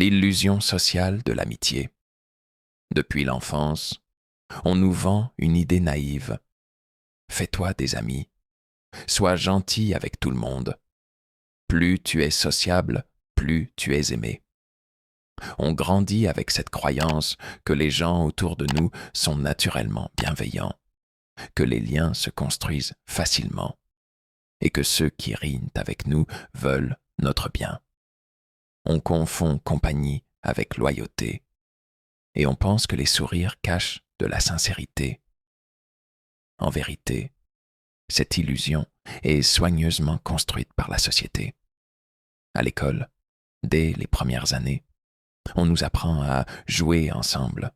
L'illusion sociale de l'amitié. Depuis l'enfance, on nous vend une idée naïve. Fais-toi des amis. Sois gentil avec tout le monde. Plus tu es sociable, plus tu es aimé. On grandit avec cette croyance que les gens autour de nous sont naturellement bienveillants, que les liens se construisent facilement et que ceux qui rient avec nous veulent notre bien. On confond compagnie avec loyauté et on pense que les sourires cachent de la sincérité. En vérité, cette illusion est soigneusement construite par la société. À l'école, dès les premières années, on nous apprend à jouer ensemble,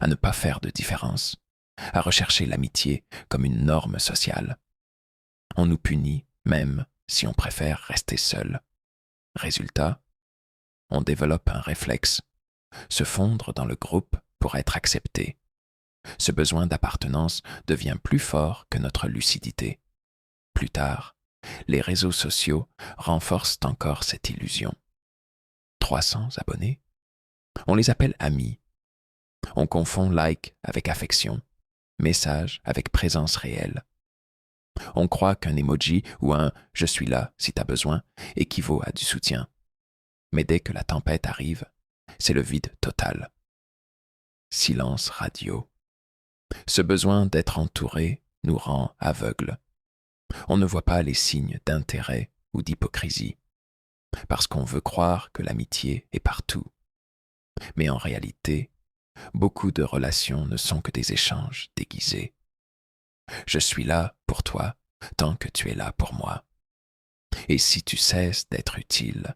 à ne pas faire de différence, à rechercher l'amitié comme une norme sociale. On nous punit même si on préfère rester seul. Résultat, on développe un réflexe, se fondre dans le groupe pour être accepté. Ce besoin d'appartenance devient plus fort que notre lucidité. Plus tard, les réseaux sociaux renforcent encore cette illusion. 300 abonnés? On les appelle amis. On confond like avec affection, message avec présence réelle. On croit qu'un emoji ou un « je suis là si t'as besoin » équivaut à du soutien. Mais dès que la tempête arrive, c'est le vide total. Silence radio. Ce besoin d'être entouré nous rend aveugles. On ne voit pas les signes d'intérêt ou d'hypocrisie, parce qu'on veut croire que l'amitié est partout. Mais en réalité, beaucoup de relations ne sont que des échanges déguisés. Je suis là pour toi tant que tu es là pour moi. Et si tu cesses d'être utile,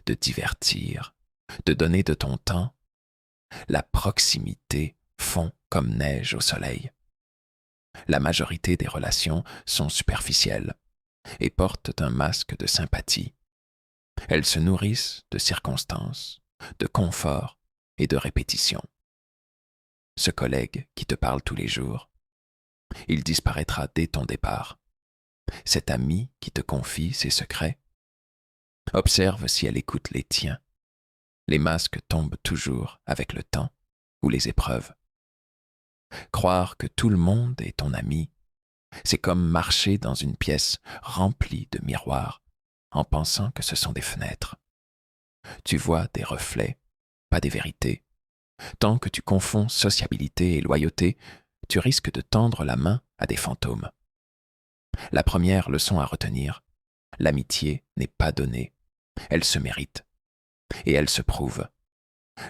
de divertir, de donner de ton temps, la proximité fond comme neige au soleil. La majorité des relations sont superficielles et portent un masque de sympathie. Elles se nourrissent de circonstances, de confort et de répétition. Ce collègue qui te parle tous les jours, il disparaîtra dès ton départ. Cet ami qui te confie ses secrets, observe si elle écoute les tiens. Les masques tombent toujours avec le temps ou les épreuves. Croire que tout le monde est ton ami, c'est comme marcher dans une pièce remplie de miroirs en pensant que ce sont des fenêtres. Tu vois des reflets, pas des vérités. Tant que tu confonds sociabilité et loyauté, tu risques de tendre la main à des fantômes. La première leçon à retenir, l'amitié n'est pas donnée, elle se mérite et elle se prouve.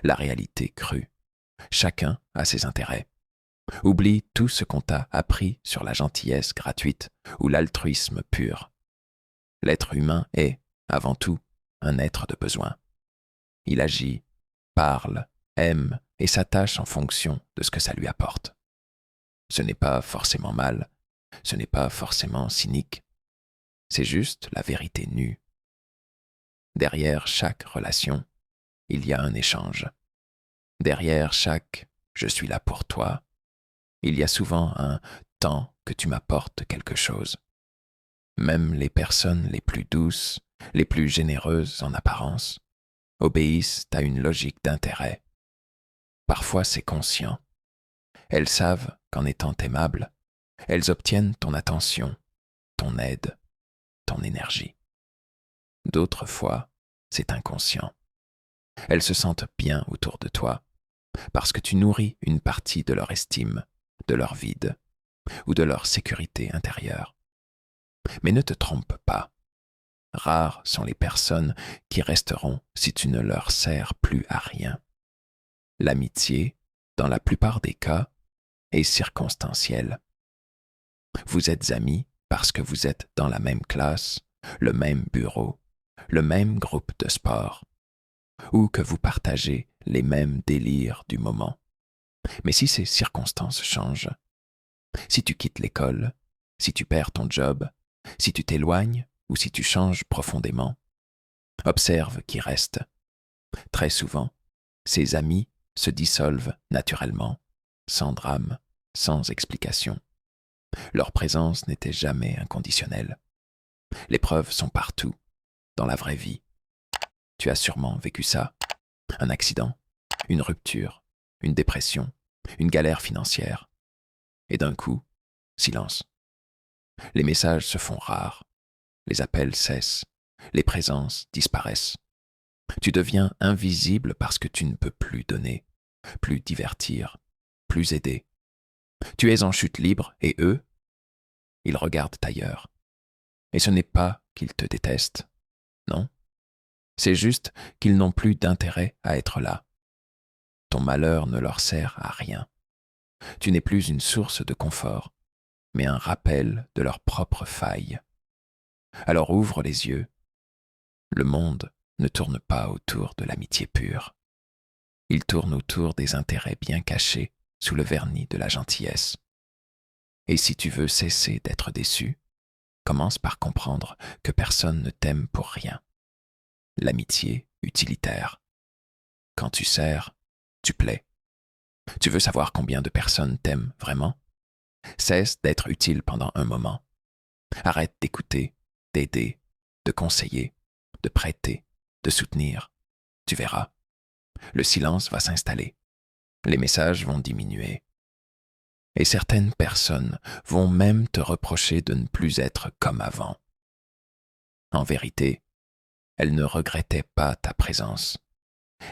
La réalité crue, chacun a ses intérêts. Oublie tout ce qu'on t'a appris sur la gentillesse gratuite ou l'altruisme pur. L'être humain est, avant tout, un être de besoin. Il agit, parle, aime et s'attache en fonction de ce que ça lui apporte. Ce n'est pas forcément mal, ce n'est pas forcément cynique, c'est juste la vérité nue. Derrière chaque relation, il y a un échange. Derrière chaque « je suis là pour toi », il y a souvent un « tant que tu m'apportes quelque chose ». Même les personnes les plus douces, les plus généreuses en apparence, obéissent à une logique d'intérêt. Parfois c'est conscient. Elles savent qu'en étant aimables, elles obtiennent ton attention, ton aide, ton énergie. D'autres fois, c'est inconscient. Elles se sentent bien autour de toi, parce que tu nourris une partie de leur estime, de leur vide ou de leur sécurité intérieure. Mais ne te trompe pas. Rares sont les personnes qui resteront si tu ne leur sers plus à rien. L'amitié, dans la plupart des cas, est circonstancielle. Vous êtes amis parce que vous êtes dans la même classe, le même bureau, le même groupe de sport, ou que vous partagez les mêmes délires du moment. Mais si ces circonstances changent, si tu quittes l'école, si tu perds ton job, si tu t'éloignes ou si tu changes profondément, observe qui reste. Très souvent, ces amis se dissolvent naturellement, sans drame, sans explication. Leur présence n'était jamais inconditionnelle. Les preuves sont partout, dans la vraie vie. Tu as sûrement vécu ça. Un accident, une rupture, une dépression, une galère financière. Et d'un coup, silence. Les messages se font rares, les appels cessent, les présences disparaissent. Tu deviens invisible parce que tu ne peux plus donner, plus divertir, plus aider. Tu es en chute libre et eux, ils regardent ailleurs. Et ce n'est pas qu'ils te détestent, non. C'est juste qu'ils n'ont plus d'intérêt à être là. Ton malheur ne leur sert à rien. Tu n'es plus une source de confort, mais un rappel de leurs propres failles. Alors ouvre les yeux. Le monde ne tourne pas autour de l'amitié pure. Il tourne autour des intérêts bien cachés sous le vernis de la gentillesse. Et si tu veux cesser d'être déçu, commence par comprendre que personne ne t'aime pour rien. L'amitié utilitaire. Quand tu sers, tu plais. Tu veux savoir combien de personnes t'aiment vraiment? Cesse d'être utile pendant un moment. Arrête d'écouter, d'aider, de conseiller, de prêter, de soutenir. Tu verras. Le silence va s'installer. Les messages vont diminuer. Et certaines personnes vont même te reprocher de ne plus être comme avant. En vérité, elles ne regrettaient pas ta présence.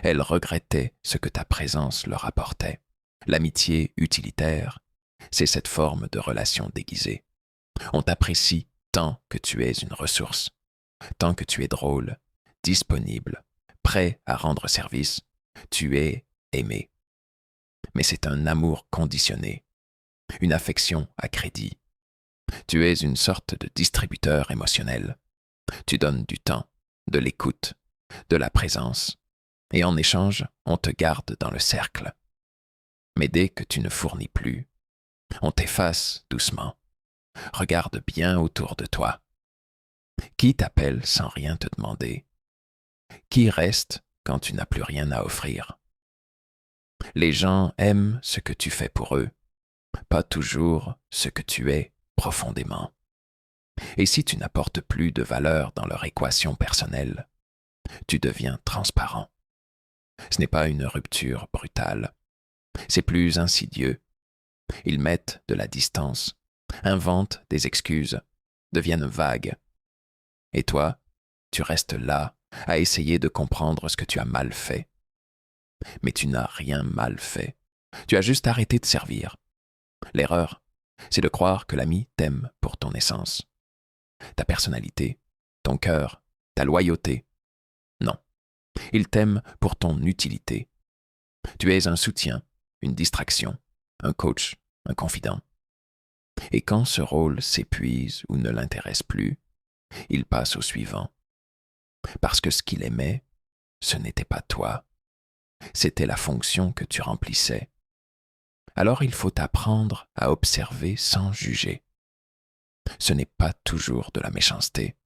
Elles regrettaient ce que ta présence leur apportait. L'amitié utilitaire, c'est cette forme de relation déguisée. On t'apprécie tant que tu es une ressource, tant que tu es drôle, disponible, prêt à rendre service, tu es aimé. Mais c'est un amour conditionné, une affection à crédit. Tu es une sorte de distributeur émotionnel. Tu donnes du temps, de l'écoute, de la présence, et en échange, on te garde dans le cercle. Mais dès que tu ne fournis plus, on t'efface doucement. Regarde bien autour de toi. Qui t'appelle sans rien te demander? Qui reste quand tu n'as plus rien à offrir? Les gens aiment ce que tu fais pour eux, pas toujours ce que tu es profondément. Et si tu n'apportes plus de valeur dans leur équation personnelle, tu deviens transparent. Ce n'est pas une rupture brutale, c'est plus insidieux. Ils mettent de la distance, inventent des excuses, deviennent vagues. Et toi, tu restes là à essayer de comprendre ce que tu as mal fait. Mais tu n'as rien mal fait. Tu as juste arrêté de servir. L'erreur, c'est de croire que l'ami t'aime pour ton essence, ta personnalité, ton cœur, ta loyauté. Non, il t'aime pour ton utilité. Tu es un soutien, une distraction, un coach, un confident. Et quand ce rôle s'épuise ou ne l'intéresse plus, il passe au suivant. Parce que ce qu'il aimait, ce n'était pas toi, c'était la fonction que tu remplissais. Alors il faut apprendre à observer sans juger. Ce n'est pas toujours de la méchanceté,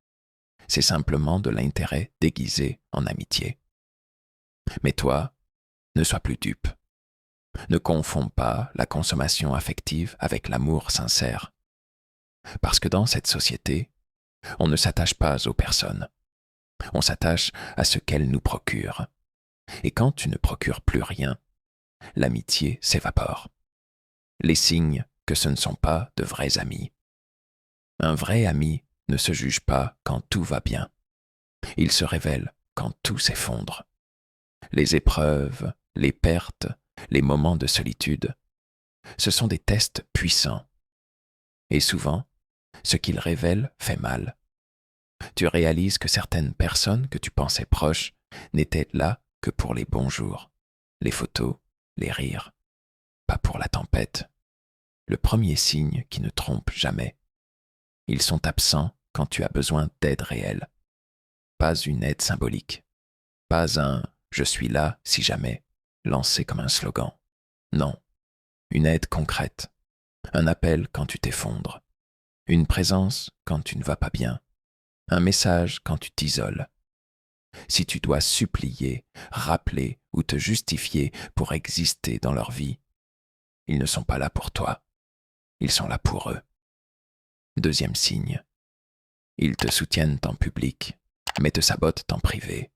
c'est simplement de l'intérêt déguisé en amitié. Mais toi, ne sois plus dupe. Ne confonds pas la consommation affective avec l'amour sincère. Parce que dans cette société, on ne s'attache pas aux personnes. On s'attache à ce qu'elles nous procurent. Et quand tu ne procures plus rien, l'amitié s'évapore. Les signes que ce ne sont pas de vrais amis. Un vrai ami ne se juge pas quand tout va bien. Il se révèle quand tout s'effondre. Les épreuves, les pertes, les moments de solitude, ce sont des tests puissants. Et souvent, ce qu'ils révèlent fait mal. Tu réalises que certaines personnes que tu pensais proches n'étaient là que pour les bons jours, les photos, les rires, pas pour la tempête. Le premier signe qui ne trompe jamais. Ils sont absents quand tu as besoin d'aide réelle. Pas une aide symbolique. Pas un « je suis là si jamais » lancé comme un slogan. Non, une aide concrète. Un appel quand tu t'effondres. Une présence quand tu ne vas pas bien. Un message quand tu t'isoles. Si tu dois supplier, rappeler ou te justifier pour exister dans leur vie, ils ne sont pas là pour toi. Ils sont là pour eux. Deuxième signe. Ils te soutiennent en public, mais te sabotent en privé.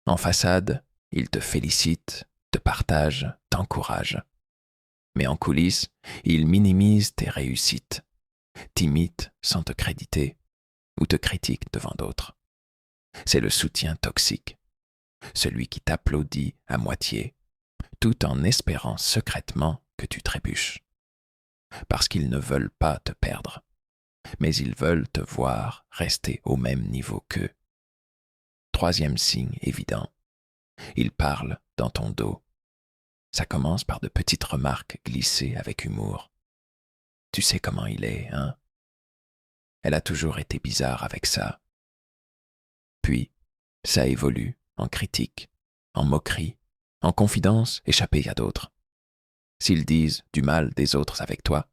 En façade, Il te félicite, te partage, t'encourage. Mais en coulisses, il minimise tes réussites, t'imite sans te créditer ou te critique devant d'autres. C'est le soutien toxique, celui qui t'applaudit à moitié, tout en espérant secrètement que tu trébuches. Parce qu'ils ne veulent pas te perdre, mais ils veulent te voir rester au même niveau qu'eux. Troisième signe évident, ils parlent dans ton dos. Ça commence par de petites remarques glissées avec humour. Tu sais comment il est, hein? Elle a toujours été bizarre avec ça. Puis, ça évolue en critique, en moquerie, en confidence échappée à d'autres. S'ils disent du mal des autres avec toi,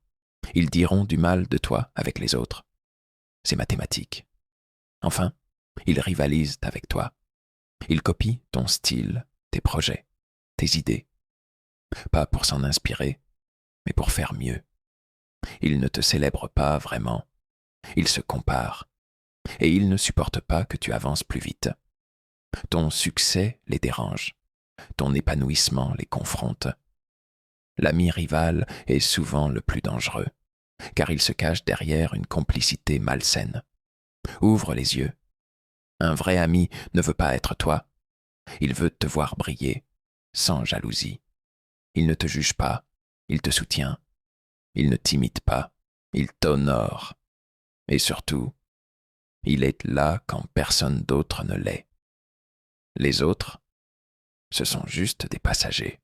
ils diront du mal de toi avec les autres. C'est mathématique. Enfin, ils rivalisent avec toi. Ils copient ton style, tes projets, tes idées. Pas pour s'en inspirer, mais pour faire mieux. Ils ne te célèbrent pas vraiment. Ils se comparent. Et ils ne supportent pas que tu avances plus vite. Ton succès les dérange. Ton épanouissement les confronte. L'ami rival est souvent le plus dangereux, car il se cache derrière une complicité malsaine. Ouvre les yeux. Un vrai ami ne veut pas être toi. Il veut te voir briller, sans jalousie. Il ne te juge pas, il te soutient. Il ne t'imite pas, il t'honore. Et surtout, il est là quand personne d'autre ne l'est. Les autres, ce sont juste des passagers.